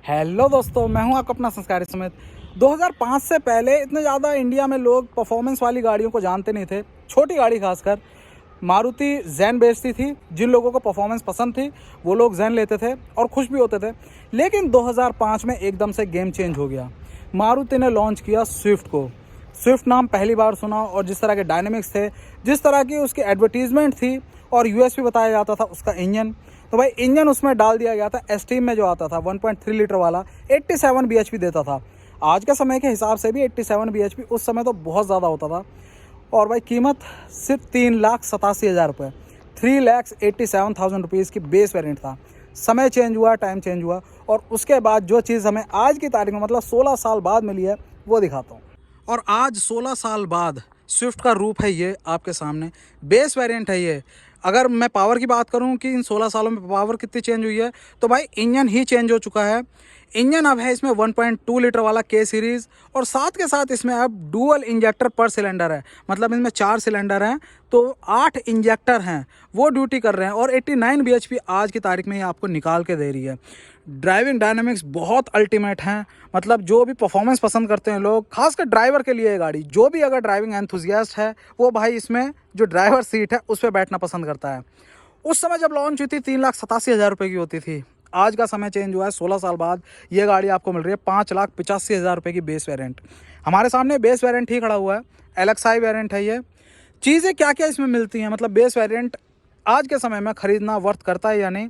Hello दोस्तों, मैं हूं आपका अपना संस्कारी समेत। 2005 से पहले इतने ज़्यादा इंडिया में लोग परफॉर्मेंस वाली गाड़ियों को जानते नहीं थे। छोटी गाड़ी खासकर मारुति जैन बेचती थी। जिन लोगों को परफॉर्मेंस पसंद थी वो लोग जैन लेते थे और खुश भी होते थे। लेकिन 2005 में एकदम से गेम चेंज हो गया। मारुति ने लॉन्च किया स्विफ्ट को। स्विफ्ट नाम पहली बार सुना और जिस तरह के डायनेमिक्स थे, जिस तरह की उसकी एडवर्टीजमेंट थी और यूएसपी बताया जाता था उसका इंजन, तो भाई इंजन उसमें डाल दिया गया था एस्टीम में जो आता था 1.3 लीटर वाला 87 bhp देता था। आज के समय के हिसाब से भी 87 bhp उस समय तो बहुत ज़्यादा होता था। और भाई कीमत सिर्फ 3,87,000 रुपये, 3,87,000 रुपीज़ की बेस वेरिएंट था। समय चेंज हुआ, टाइम चेंज हुआ और उसके बाद जो चीज़ हमें आज की तारीख में मतलब 16 साल बाद मिली है वो दिखाता हूँ। और आज 16 साल बाद स्विफ्ट का रूप है ये आपके सामने। बेस वेरिएंट है ये। अगर मैं पावर की बात करूं कि इन 16 सालों में पावर कितनी चेंज हुई है, तो भाई इंजन ही चेंज हो चुका है। इंजन अब है इसमें 1.2 लीटर वाला के सीरीज़ और साथ के साथ इसमें अब डुअल इंजेक्टर पर सिलेंडर है। मतलब इसमें 4 सिलेंडर हैं तो 8 इंजेक्टर हैं, वो ड्यूटी कर रहे हैं और 89 bhp आज की तारीख में ये आपको निकाल के दे रही है। ड्राइविंग डायनामिक्स बहुत अल्टीमेट हैं। मतलब जो भी परफॉर्मेंस पसंद करते हैं लोग, खासकर ड्राइवर के लिए ये गाड़ी, जो भी अगर ड्राइविंग एंथुजियास्ट है वो भाई इसमें जो ड्राइवर सीट है उस पर बैठना पसंद करता है। उस समय जब लॉन्च हुई थी 3,87,000 रुपये की होती थी। आज का समय चेंज हुआ है। 16 साल बाद ये गाड़ी आपको मिल रही है 5,85,000 रुपये की बेस वेरिएंट। हमारे सामने बेस वेरिएंट ही खड़ा हुआ है, LXI वेरिएंट है ये। चीज़ें क्या क्या इसमें मिलती हैं, मतलब बेस वेरिएंट आज के समय में ख़रीदना वर्थ करता है या नहीं,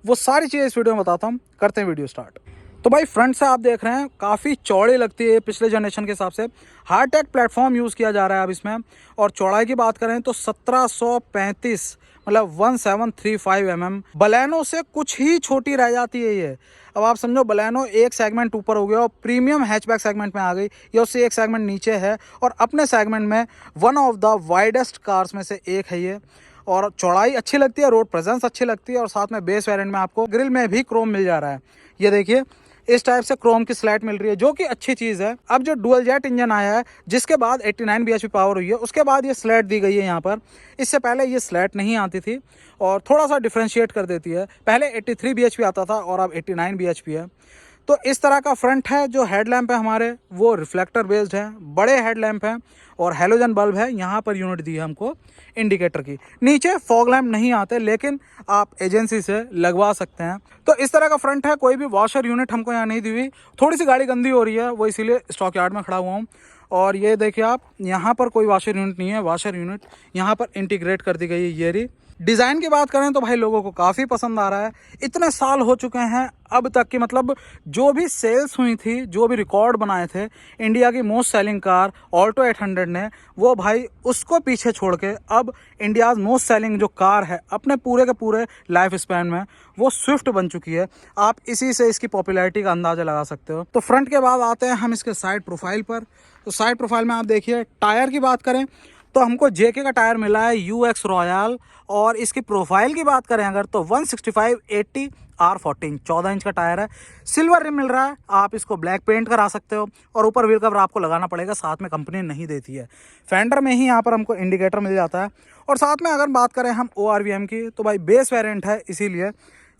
वो सारी चीज़ें इस वीडियो में बताता हूँ। करते हैं वीडियो स्टार्ट। तो भाई फ्रंट से आप देख रहे हैं काफ़ी चौड़ी लगती है पिछले जनरेशन के हिसाब से। हाईटेक प्लेटफॉर्म यूज़ किया जा रहा है अब इसमें। और चौड़ाई की बात करें तो 1735 मतलब 1735 बलेनो से कुछ ही छोटी रह जाती है ये। अब आप समझो बलेनो एक सेगमेंट ऊपर हो गया और प्रीमियम हैचबैक सेगमेंट में आ गई, ये उससे एक सेगमेंट नीचे है और अपने सेगमेंट में one of the widest cars में से एक है ये। और चौड़ाई अच्छी लगती है, रोड प्रेजेंस अच्छी लगती है और साथ में बेस वेरिएंट में आपको ग्रिल में भी क्रोम मिल जा रहा है। ये देखिए इस टाइप से क्रोम की स्लैट मिल रही है जो कि अच्छी चीज़ है। अब जो डुअल जेट इंजन आया है जिसके बाद 89 bhp पावर हुई है, उसके बाद ये स्लैट दी गई है यहाँ पर। इससे पहले ये स्लैट नहीं आती थी और थोड़ा सा डिफ्रेंशिएट कर देती है। पहले 83 bhp आता था और अब 89 bhp है। तो इस तरह का फ्रंट है। जो हेडलैम्प है हमारे वो रिफ्लेक्टर बेस्ड है, बड़े हेडलैम्प हैं और हेलोजन बल्ब है। यहाँ पर यूनिट दी है हमको इंडिकेटर की। नीचे फॉग लैम्प नहीं आते लेकिन आप एजेंसी से लगवा सकते हैं। तो इस तरह का फ्रंट है। कोई भी वॉशर यूनिट हमको यहाँ नहीं दी हुई। थोड़ी सी गाड़ी गंदी हो रही है, वो इसीलिए स्टॉक यार्ड में खड़ा हुआ हूँ। और ये देखिए आप, यहाँ पर कोई वॉशर यूनिट नहीं है। वॉशर यूनिट यहाँ पर इंटीग्रेट कर दी गई है। ये रही। डिज़ाइन की बात करें तो भाई लोगों को काफ़ी पसंद आ रहा है। इतने साल हो चुके हैं अब तक की, मतलब जो भी सेल्स हुई थी, जो भी रिकॉर्ड बनाए थे इंडिया की मोस्ट सेलिंग कार ऑल्टो 800 ने, वो भाई उसको पीछे छोड़ के अब इंडियाज़ मोस्ट सेलिंग जो कार है अपने पूरे के पूरे लाइफ स्पैन में वो स्विफ्ट बन चुकी है। आप इसी से इसकी पॉपुलैरिटी का अंदाज़ा लगा सकते हो। तो फ्रंट के बाद आते हैं हम इसके साइड प्रोफाइल पर। तो साइड प्रोफाइल में आप देखिए, टायर की बात करें तो हमको जेके का टायर मिला है UX रॉयल। और इसकी प्रोफाइल की बात करें अगर तो 165/80 R14 14 इंच का टायर है। सिल्वर रिम मिल रहा है, आप इसको ब्लैक पेंट करा सकते हो और ऊपर व्हील कवर आपको लगाना पड़ेगा, साथ में कंपनी नहीं देती है। फेंडर में ही यहाँ पर हमको इंडिकेटर मिल जाता है। और साथ में अगर बात करें हम ORVM की तो भाई बेस वेरिएंट है इसीलिए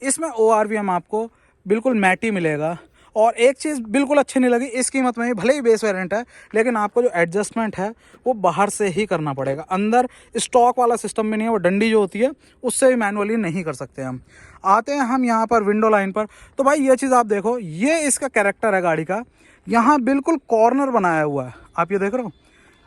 इसमें ORVM आपको बिल्कुल मैटी मिलेगा। और एक चीज़ बिल्कुल अच्छी नहीं लगी इस कीमत में, भले ही बेस वेरिएंट है लेकिन आपको जो एडजस्टमेंट है वो बाहर से ही करना पड़ेगा। अंदर स्टॉक वाला सिस्टम भी नहीं है, वो डंडी जो होती है उससे भी मैनुअली नहीं कर सकते हम। आते हैं हम यहाँ पर विंडो लाइन पर। तो भाई ये चीज़ आप देखो, ये इसका कैरेक्टर है गाड़ी का। यहाँ बिल्कुल कॉर्नर बनाया हुआ है, आप ये देख रहे हो,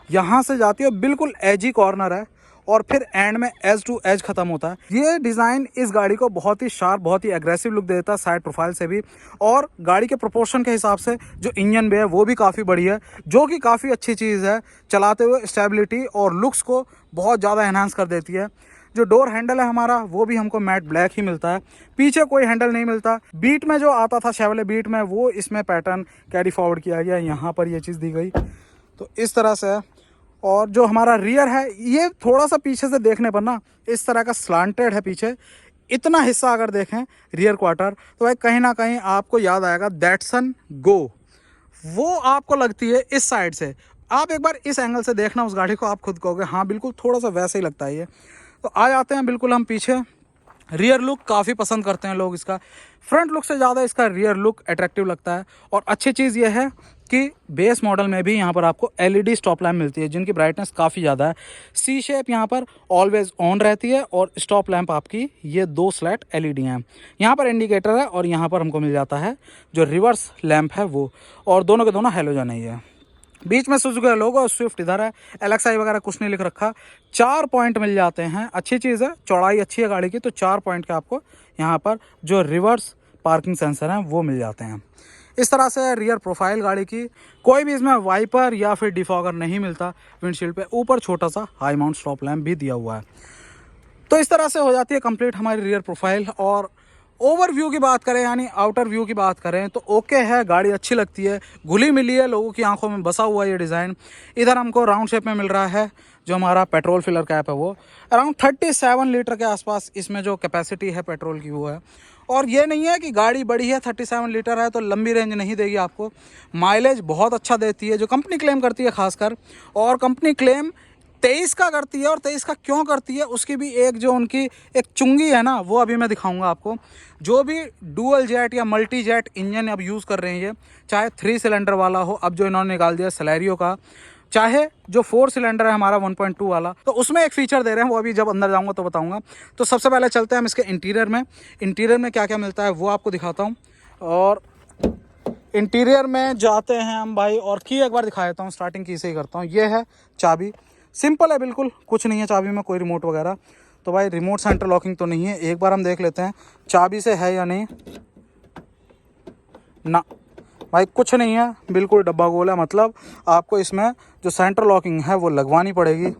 यहाँ से जाती है बिल्कुल एजी कॉर्नर है और फिर एंड में एज टू एज खत्म होता है। ये डिज़ाइन इस गाड़ी को बहुत ही शार्प, बहुत ही एग्रेसिव लुक देता है साइड प्रोफाइल से भी। और गाड़ी के प्रोपोर्शन के हिसाब से जो इंजन भी है वो भी काफ़ी बड़ी है, जो कि काफ़ी अच्छी चीज़ है। चलाते हुए स्टेबिलिटी और लुक्स को बहुत ज़्यादा एनहांस कर देती है। जो डोर हैंडल है हमारा वो भी हमको मैट ब्लैक ही मिलता है, पीछे कोई हैंडल नहीं मिलता। बीट में जो आता था शेवले बीट में, वो इसमें पैटर्न कैरी फॉरवर्ड किया गया, यहाँ पर ये चीज़ दी गई। तो इस तरह से। और जो हमारा रियर है ये थोड़ा सा पीछे से देखने पर ना इस तरह का स्लांटेड है पीछे। इतना हिस्सा अगर देखें रियर क्वार्टर तो भाई कहीं ना कहीं आपको याद आएगा दैट्सन गो, वो आपको लगती है इस साइड से। आप एक बार इस एंगल से देखना उस गाड़ी को, आप खुद कहोगे हाँ बिल्कुल थोड़ा सा वैसे ही लगता है ये। तो आ जाते हैं बिल्कुल हम पीछे। रियर लुक काफ़ी पसंद करते हैं लोग इसका। फ्रंट लुक से ज़्यादा इसका रियर लुक अट्रैक्टिव लगता है। और अच्छी चीज़ यह है कि बेस मॉडल में भी यहाँ पर आपको एलईडी स्टॉप लैम्प मिलती है, जिनकी ब्राइटनेस काफ़ी ज़्यादा है। सी शेप यहाँ पर ऑलवेज ऑन रहती है और स्टॉप लैम्प आपकी ये 2 स्लैट एलईडी हैं। यहाँ पर इंडिकेटर है और यहाँ पर हमको मिल जाता है जो रिवर्स लैम्प है वो, और दोनों के दोनों हैलोजन है। ये बीच में सुजुकी का लोगो और स्विफ्ट इधर है, एलएक्सआई वगैरह कुछ नहीं लिख रखा। 4 पॉइंट मिल जाते हैं, अच्छी चीज़ है, चौड़ाई अच्छी है गाड़ी की, तो 4 पॉइंट के आपको यहाँ पर जो रिवर्स पार्किंग सेंसर हैं वो मिल जाते हैं। इस तरह से रियर प्रोफाइल गाड़ी की। कोई भी इसमें वाइपर या फिर डिफॉगर नहीं मिलता विंडशील्ड पे। ऊपर छोटा सा हाई माउंट स्टॉप लैम्प भी दिया हुआ है। तो इस तरह से हो जाती है कंप्लीट हमारी रियर प्रोफाइल। और ओवरव्यू की बात करें यानी आउटर व्यू की बात करें तो ओके है, गाड़ी अच्छी लगती है, घुली मिली है, लोगों की आंखों में बसा हुआ ये डिज़ाइन। इधर हमको राउंड शेप में मिल रहा है जो हमारा पेट्रोल फिलर कैप है वो अराउंड 37 लीटर के आसपास इसमें जो कैपेसिटी है पेट्रोल की वो है। और ये नहीं है कि गाड़ी बड़ी है 37 लीटर है तो लंबी रेंज नहीं देगी आपको, माइलेज बहुत अच्छा देती है जो कंपनी क्लेम करती है खासकर। और कंपनी क्लेम 23 का करती है, और 23 का क्यों करती है उसकी भी एक जो उनकी एक चुंगी है ना वो अभी मैं दिखाऊंगा आपको। जो भी डुअल जेट या मल्टी जेट इंजन अब यूज़ कर रहे हैं ये, चाहे 3 सिलेंडर वाला हो, अब जो इन्होंने निकाल दिया सेलेरियो का, चाहे जो 4 सिलेंडर है हमारा 1.2 वाला, तो उसमें एक फीचर दे रहे हैं, वो अभी जब अंदर जाऊंगा तो बताऊंगा। तो सबसे पहले चलते हैं हम इसके इंटीरियर में। इंटीरियर में क्या क्या मिलता है वो आपको दिखाता हूँ। और इंटीरियर में जाते हैं हम भाई, और की एक बार दिखा देता हूँ, स्टार्टिंग की से ही करता हूँ। ये है चाबी, सिंपल है बिल्कुल, कुछ नहीं है चाबी में, कोई रिमोट वगैरह। तो भाई रिमोट सेंटर लॉकिंग तो नहीं है, एक बार हम देख लेते हैं चाबी से है या नहीं। ना भाई कुछ नहीं है, बिल्कुल डब्बा गोल है, मतलब आपको इसमें जो सेंटर लॉकिंग है वो लगवानी पड़ेगी।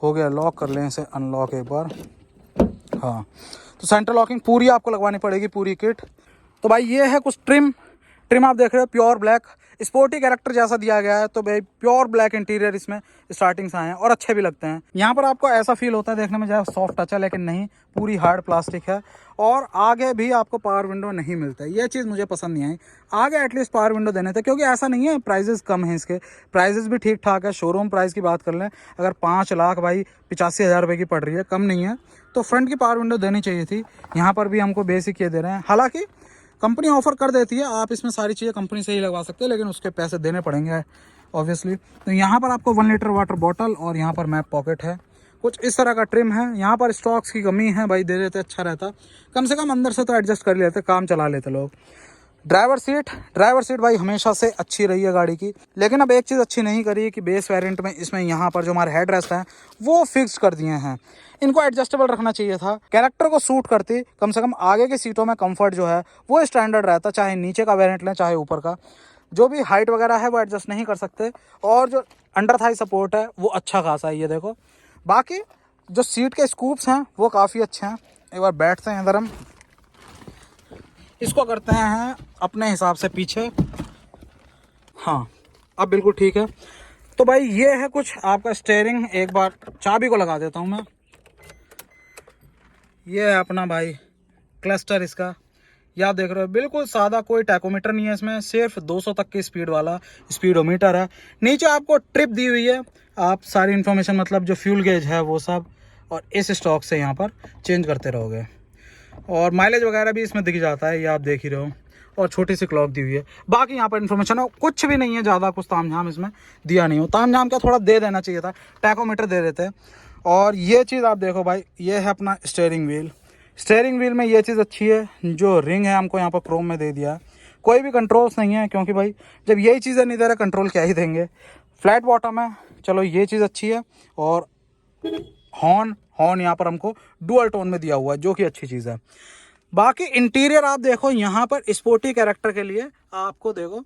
हो गया, लॉक कर लें इसे, अनलॉक एक बार। हाँ, तो सेंटर लॉकिंग पूरी आपको लगवानी पड़ेगी, पूरी किट। तो भाई ये है कुछ ट्रिम आप देख रहे हो, प्योर ब्लैक, स्पोर्टी कैरेक्टर जैसा दिया गया है। तो भाई प्योर ब्लैक इंटीरियर इसमें स्टार्टिंग से आए हैं और अच्छे भी लगते हैं। यहाँ पर आपको ऐसा फील होता है देखने में जैसे सॉफ्ट टच है, लेकिन नहीं, पूरी हार्ड प्लास्टिक है। और आगे भी आपको पावर विंडो नहीं मिलता है, ये चीज़ मुझे पसंद नहीं आई। आगे एटलीस्ट पावर विंडो देने थे, क्योंकि ऐसा नहीं है प्राइजेस कम हैं इसके, प्राइजेस भी ठीक ठाक है। शोरूम प्राइस की बात कर लें अगर 5 लाख भाई 85,000 रुपये की पड़ रही है, कम नहीं है, तो फ्रंट की पावर विंडो देनी चाहिए थी। यहाँ पर भी हमको बेसिक ये दे रहे हैं, हालांकि कंपनी ऑफर कर देती है, आप इसमें सारी चीज़ें कंपनी से ही लगवा सकते हैं, लेकिन उसके पैसे देने पड़ेंगे ऑब्वियसली। तो यहाँ पर आपको 1 लीटर वाटर बॉटल और यहाँ पर मैप पॉकेट है, कुछ इस तरह का ट्रिम है। यहाँ पर स्टॉक्स की कमी है भाई, दे देते अच्छा रहता, कम से कम अंदर से तो एडजस्ट कर लेते, काम चला लेते लोग। ड्राइवर सीट भाई हमेशा से अच्छी रही है गाड़ी की, लेकिन अब एक चीज़ अच्छी नहीं करी कि बेस वेरिएंट में इसमें यहाँ पर जो हमारे हेड रेस्ट हैं वो फिक्स कर दिए हैं। इनको एडजस्टेबल रखना चाहिए था, कैरेक्टर को सूट करती, कम से कम आगे की सीटों में कंफर्ट जो है वो स्टैंडर्ड रहता, चाहे नीचे का वेरिएंट लें चाहे ऊपर का। जो भी हाइट वगैरह है वो एडजस्ट नहीं कर सकते, और जो अंडर थाई सपोर्ट है वो अच्छा खासा है, ये देखो। बाकी जो सीट के स्कूप्स हैं वो काफ़ी अच्छे हैं। एक बार बैठते हैं इधर हम, इसको करते हैं अपने हिसाब से पीछे। हाँ, अब बिल्कुल ठीक है। तो भाई ये है कुछ आपका स्टीयरिंग, एक बार चाबी को लगा देता हूँ मैं। ये है अपना भाई क्लस्टर इसका, या देख रहे हो बिल्कुल सादा, कोई टैकोमीटर नहीं है इसमें, सिर्फ 200 तक की स्पीड वाला स्पीडोमीटर है। नीचे आपको ट्रिप दी हुई है, आप सारी इन्फॉर्मेशन मतलब जो फ्यूल गेज है वो सब, और इस स्टॉक से यहाँ पर चेंज करते रहोगे। और माइलेज वगैरह भी इसमें दिख जाता है, ये आप देख ही रहे हो। और छोटी सी क्लॉक दी हुई है, बाकी यहाँ पर इन्फॉर्मेशन हो कुछ भी नहीं है, ज़्यादा कुछ तामझाम इसमें दिया नहीं हो। तामझाम क्या, थोड़ा दे देना चाहिए था, टैकोमीटर दे देते। और ये चीज़ आप देखो भाई, ये है अपना स्टीयरिंग व्हील में ये चीज़ अच्छी है, जो रिंग है हमको यहाँ पर क्रोम में दे दिया है। कोई भी कंट्रोल्स नहीं है, क्योंकि भाई जब यही चीज़ें नहीं दे रहे कंट्रोल क्या ही देंगे। फ्लैट बॉटम है, चलो ये चीज़ अच्छी है। और हॉर्न यहाँ पर हमको डुअल टोन में दिया हुआ है, जो कि अच्छी चीज़ है। बाकी इंटीरियर आप देखो, यहाँ पर स्पोर्टी कैरेक्टर के लिए आपको देखो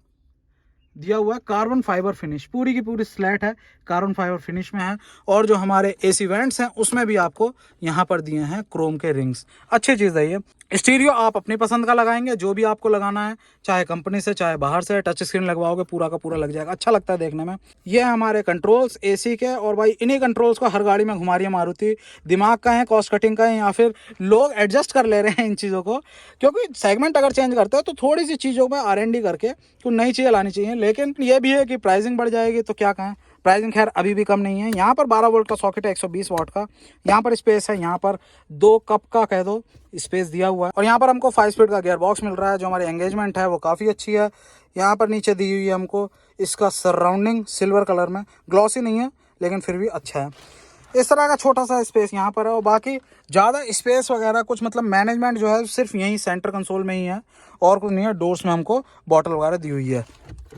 दिया हुआ है कार्बन फाइबर फिनिश, पूरी की पूरी स्लैट है, कार्बन फाइबर फिनिश में है। और जो हमारे एसी वेंट्स हैं उसमें भी आपको यहाँ पर दिए हैं क्रोम के रिंग्स, अच्छी चीज़ है ये। स्टीरियो आप अपनी पसंद का लगाएंगे, जो भी आपको लगाना है, चाहे कंपनी से चाहे बाहर से, टच स्क्रीन लगवाओगे पूरा का पूरा लग जाएगा, अच्छा लगता है देखने में। ये हमारे कंट्रोल्स एसी के, और भाई इन्हीं कंट्रोल्स को हर गाड़ी में घुमा रही है मारुति। दिमाग का है, कॉस्ट कटिंग का है, या फिर लोग एडजस्ट कर ले रहे हैं इन चीज़ों को, क्योंकि सेगमेंट अगर चेंज करते हैं तो थोड़ी सी चीज़ों में R&D करके कुछ नई चीज़ें लानी चाहिए। लेकिन ये भी है कि प्राइसिंग बढ़ जाएगी तो क्या कहें, प्राइसिंग खैर अभी भी कम नहीं है। यहाँ पर 12 वोल्ट का सॉकेट है 120 वाट का। यहाँ पर स्पेस है, यहाँ पर 2 कप का कह दो स्पेस दिया हुआ है। और यहाँ पर हमको 5 स्पीड का गियर बॉक्स मिल रहा है। जो हमारी एंगेजमेंट है वो काफ़ी अच्छी है। यहाँ पर नीचे दी हुई है हमको इसका सराउंडिंग सिल्वर कलर में, ग्लॉसी नहीं है लेकिन फिर भी अच्छा है। इस तरह का छोटा सा स्पेस यहाँ पर है। और बाकी ज़्यादा स्पेस वगैरह कुछ मतलब मैनेजमेंट जो है सिर्फ यहीं सेंटर कंसोल में ही है और कुछ नहीं है। डोर्स में हमको बॉटल वगैरह दी हुई है,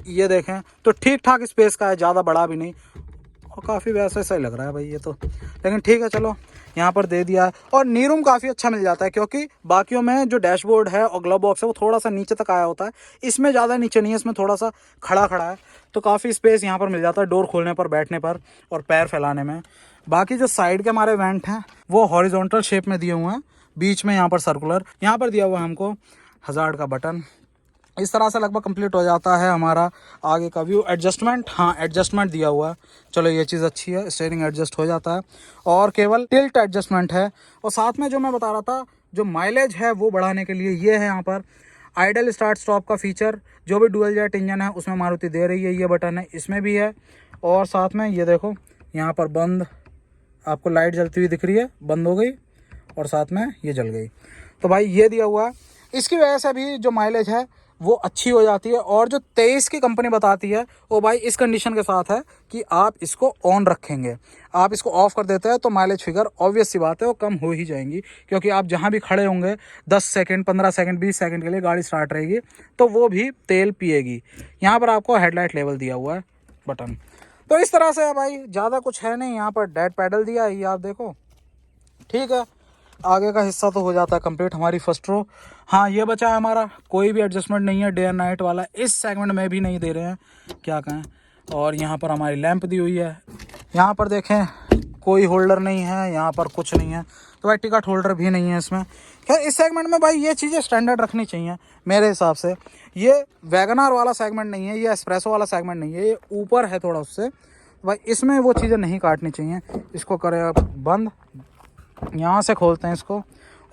ये देखें तो ठीक ठाक स्पेस का है, ज़्यादा बड़ा भी नहीं और काफ़ी वैसा सही लग रहा है भाई ये तो। लेकिन ठीक है चलो, यहाँ पर दे दिया है। और नी रूम काफ़ी अच्छा मिल जाता है क्योंकि बाकियों में जो डैशबोर्ड है और ग्लव बॉक्स है वो थोड़ा सा नीचे तक आया होता है, इसमें ज़्यादा नीचे नहीं है, इसमें थोड़ा सा खड़ा खड़ा है तो काफ़ी स्पेस यहाँ पर मिल जाता है डोर खोलने पर, बैठने पर और पैर फैलाने में। बाकी जो साइड के हमारे वेंट हैं वो हॉरिजॉन्टल शेप में दिए हुए हैं, बीच में यहाँ पर सर्कुलर, यहाँ पर दिया हुआ है हमको हज़ार्ड का बटन। इस तरह से लगभग कंप्लीट हो जाता है हमारा आगे का व्यू। एडजस्टमेंट, हाँ एडजस्टमेंट दिया हुआ है, चलो ये चीज़ अच्छी है, स्टीयरिंग एडजस्ट हो जाता है और केवल टिल्ट एडजस्टमेंट है। और साथ में जो मैं बता रहा था, जो माइलेज है वो बढ़ाने के लिए ये है यहाँ पर आइडल स्टार्ट स्टॉप का फीचर। जो भी डुअल जेट इंजन है उसमें मारुति दे रही है, ये बटन है, इसमें भी है। और साथ में ये देखो यहाँ पर बंद, आपको लाइट जलती हुई दिख रही है, बंद हो गई और साथ में ये जल गई। तो भाई ये दिया हुआ है, इसकी वजह से भी जो माइलेज है वो अच्छी हो जाती है। और जो 23 की कंपनी बताती है वो भाई इस कंडीशन के साथ है कि आप इसको ऑन रखेंगे, आप इसको ऑफ कर देते हैं तो माइलेज फिगर ऑब्वियस सी बात है वो कम हो ही जाएंगी। क्योंकि आप जहाँ भी खड़े होंगे 10 सेकंड 15 सेकंड 20 सेकंड के लिए गाड़ी स्टार्ट रहेगी तो वो भी तेल पिएगी। यहाँ पर आपको हेडलाइट लेवल दिया हुआ है बटन। तो इस तरह से है भाई, ज़्यादा कुछ है नहीं। यहाँ पर डेड पैडल दिया है, ये आप देखो, ठीक है। आगे का हिस्सा तो हो जाता है कंप्लीट हमारी फर्स्ट रो। हाँ ये बचा है हमारा, कोई भी एडजस्टमेंट नहीं है, डे एंड नाइट वाला इस सेगमेंट में भी नहीं दे रहे हैं, क्या कहें। और यहाँ पर हमारी लैंप दी हुई है। यहाँ पर देखें कोई होल्डर नहीं है, यहाँ पर कुछ नहीं है, तो भाई टिकट होल्डर भी नहीं है इसमें। खैर इस सेगमेंट में भाई ये चीज़ें स्टैंडर्ड रखनी चाहिए मेरे हिसाब से। ये वैगनार वाला सेगमेंट नहीं है, ये एस्प्रेसो वाला सेगमेंट नहीं है, ये ऊपर है थोड़ा उससे। भाई इसमें वो चीज़ें नहीं काटनी चाहिए। इसको करें अब बंद, यहाँ से खोलते हैं इसको।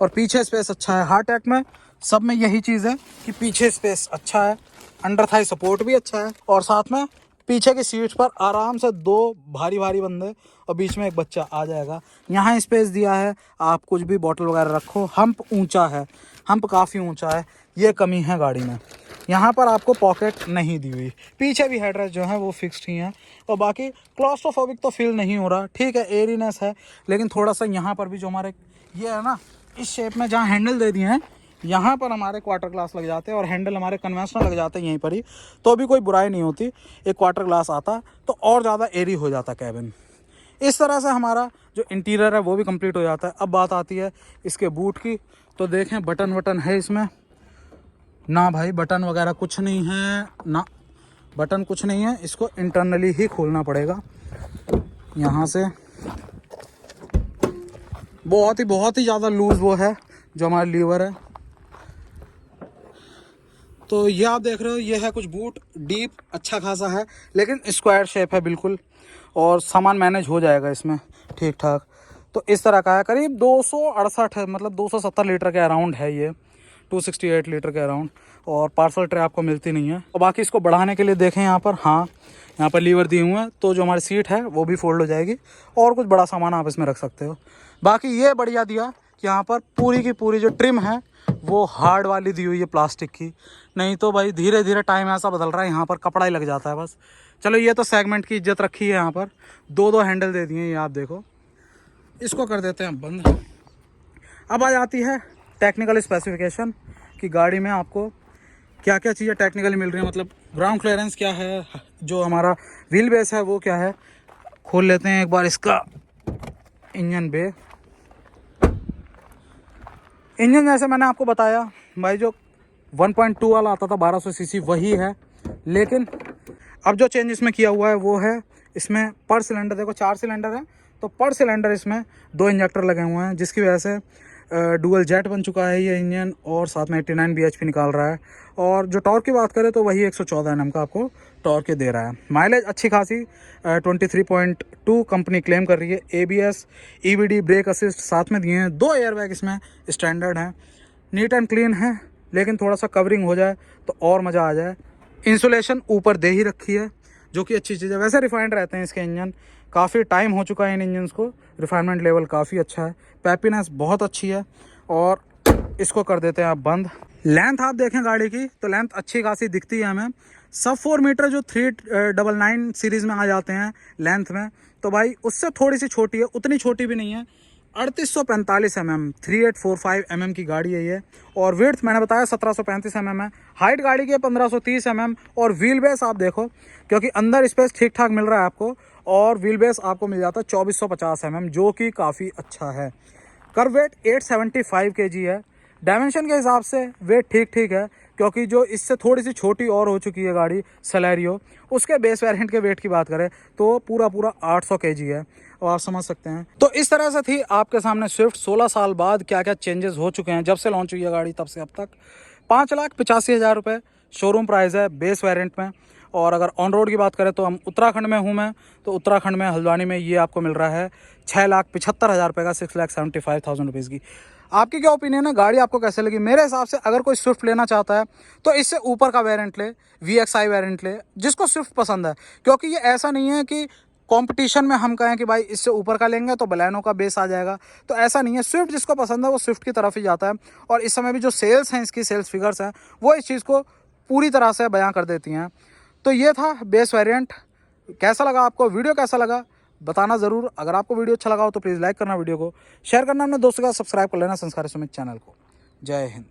और पीछे स्पेस अच्छा है, हार्ड टैक में सब में यही चीज़ है कि पीछे स्पेस अच्छा है, अंडर थाई सपोर्ट भी अच्छा है। और साथ में पीछे की सीट पर आराम से 2 भारी भारी बंदे और बीच में एक बच्चा आ जाएगा। यहाँ स्पेस दिया है, आप कुछ भी बॉटल वगैरह रखो। हम्प ऊंचा है, हम्प काफ़ी ऊंचा है, ये कमी है गाड़ी में। यहाँ पर आपको पॉकेट नहीं दी हुई, पीछे भी हेडरेस्ट जो है वो फिक्स्ड ही है। और बाकी क्लॉस्ट्रोफोबिक तो फील नहीं हो रहा, ठीक है एयरीनेस है, लेकिन थोड़ा सा यहाँ पर भी जो हमारे ये है ना इस शेप में जहाँ हैंडल दे दिए हैं, यहाँ पर हमारे क्वार्टर ग्लास लग जाते हैं और हैंडल हमारे कन्वेंशनल लग जाते हैं यहीं पर ही, तो भी कोई बुराई नहीं होती। एक क्वार्टर ग्लास आता तो और ज़्यादा एयरी हो जाता कैबिन। इस तरह से हमारा जो इंटीरियर है वो भी कंप्लीट हो जाता है। अब बात आती है इसके बूट की, तो देखें बटन वटन है इसमें ना भाई, बटन वगैरह कुछ नहीं है ना, बटन कुछ नहीं है, इसको इंटरनली ही खोलना पड़ेगा यहाँ से। बहुत ही ज़्यादा लूज़ वो है जो हमारा लीवर है। तो ये आप देख रहे हो, ये है कुछ बूट, डीप अच्छा खासा है लेकिन स्क्वायर शेप है बिल्कुल, और सामान मैनेज हो जाएगा इसमें ठीक ठाक। तो इस तरह का है, करीब 268 है, मतलब 270 लीटर के अराउंड है ये, 268 लीटर के अराउंड। और पार्सल ट्रे आपको मिलती नहीं है। और बाकी इसको बढ़ाने के लिए देखें यहाँ पर, हाँ यहाँ पर लीवर दिए हुए हैं, तो जो हमारी सीट है वो भी फोल्ड हो जाएगी और कुछ बड़ा सामान आप इसमें रख सकते हो। बाकी ये बढ़िया दिया कि यहाँ पर पूरी की पूरी जो ट्रिम है वो हार्ड वाली दी हुई है प्लास्टिक की, नहीं तो भाई धीरे धीरे टाइम ऐसा बदल रहा है यहाँ पर कपड़ा ही लग जाता है बस। चलो ये तो सेगमेंट की इज्जत रखी है, यहाँ पर 2 हैंडल दे दिए हैं, ये आप देखो। इसको कर देते हैं बंद। अब आ जाती है टेक्निकल स्पेसिफिकेशन कि गाड़ी में आपको क्या क्या चीज़ें टेक्निकली मिल रही है, मतलब ग्राउंड क्लियरेंस क्या है, जो हमारा व्हील बेस है वो क्या है। खोल लेते हैं एक बार इसका इंजन बे। इंजन जैसे मैंने आपको बताया भाई, जो 1.2 वाला आता था 1200 सीसी वही है, लेकिन अब जो चेंज इसमें किया हुआ है वो है इसमें पर सिलेंडर, देखो 4 सिलेंडर है तो पर सिलेंडर इसमें 2 इंजेक्टर लगे हुए हैं, जिसकी वजह से डुअल जेट बन चुका है ये इंजन और साथ में 89 bhp निकाल रहा है। और जो टॉर्क की बात करें तो वही 114 Nm का आपको टॉर्क दे रहा है। माइलेज अच्छी खासी 23.2 कंपनी क्लेम कर रही है। ABS EBD ब्रेक असिस्ट साथ में दिए हैं, 2 एयरबैग इसमें स्टैंडर्ड हैं, नीट एंड क्लीन है, लेकिन थोड़ा सा कवरिंग हो जाए तो और मज़ा आ जाए। इंसुलेशन ऊपर दे ही रखी है, जो कि अच्छी चीज़ है। वैसे रिफाइंड रहते हैं इसके इंजन, काफ़ी टाइम हो चुका है इन इंजन्स को, रिफाइनमेंट लेवल काफ़ी अच्छा है, पैपीनेस बहुत अच्छी है। और इसको कर देते हैं आप बंद। लेंथ आप देखें गाड़ी की तो लेंथ अच्छी खासी दिखती है हमें। सब 4 मीटर जो 399 सीरीज़ में आ जाते हैं लेंथ में, तो भाई उससे थोड़ी सी छोटी है, उतनी छोटी भी नहीं है। 3845 mm 3845 mm की गाड़ी है ये। और विड्थ मैंने बताया 1735 mm है। हाइट गाड़ी की है 1530 mm। और व्हील बेस आप देखो, क्योंकि अंदर स्पेस ठीक ठाक मिल रहा है आपको, और व्हील बेस आपको मिल जाता है 2450 mm, जो कि काफ़ी अच्छा है। कर्व वेट 875 kg है। डायमेंशन के हिसाब से वेट ठीक ठीक है, क्योंकि जो इससे थोड़ी सी छोटी और हो चुकी है गाड़ी सेलेरियो, उसके बेस वेरिएंट के वेट की बात करें तो पूरा 800 kg है, और आप समझ सकते हैं। तो इस तरह से थी आपके सामने स्विफ्ट। 16 साल बाद क्या क्या चेंजेस हो चुके हैं जब से लॉन्च हुई है गाड़ी, तब से अब तक। 5,85,000 रुपये शोरूम प्राइस है बेस वेरिएंट में। और अगर ऑन रोड की बात करें तो हम उत्तराखंड में हूँ मैं, तो उत्तराखंड में हल्द्वानी में ये आपको मिल रहा है 6,75,000 रुपये का, 6,75,000 रुपीज़ की। आपकी क्या ओपिनियन है, गाड़ी आपको कैसे लगी? मेरे हिसाब से अगर कोई स्विफ्ट लेना चाहता है तो इससे ऊपर का वेरिएंट ले, VXI वेरिएंट ले, जिसको स्विफ्ट पसंद है। क्योंकि ये ऐसा नहीं है कि कंपटीशन में हम कहें कि भाई इससे ऊपर का लेंगे तो बलेनो का बेस आ जाएगा, तो ऐसा नहीं है। स्विफ्ट जिसको पसंद है वो स्विफ्ट की तरफ ही जाता है। और इस समय भी जो सेल्स हैं, इसकी सेल्स फिगर्स हैं, वो इस चीज़ को पूरी तरह से बयां कर देती हैं। तो ये था बेस वेरिएंट। कैसा लगा आपको, वीडियो कैसा लगा बताना ज़रूर। अगर आपको वीडियो अच्छा लगा हो तो प्लीज़ लाइक करना, वीडियो को शेयर करना, अपने दोस्तों का सब्सक्राइब कर लेना संस्कारी सुमित चैनल को। जय हिंद।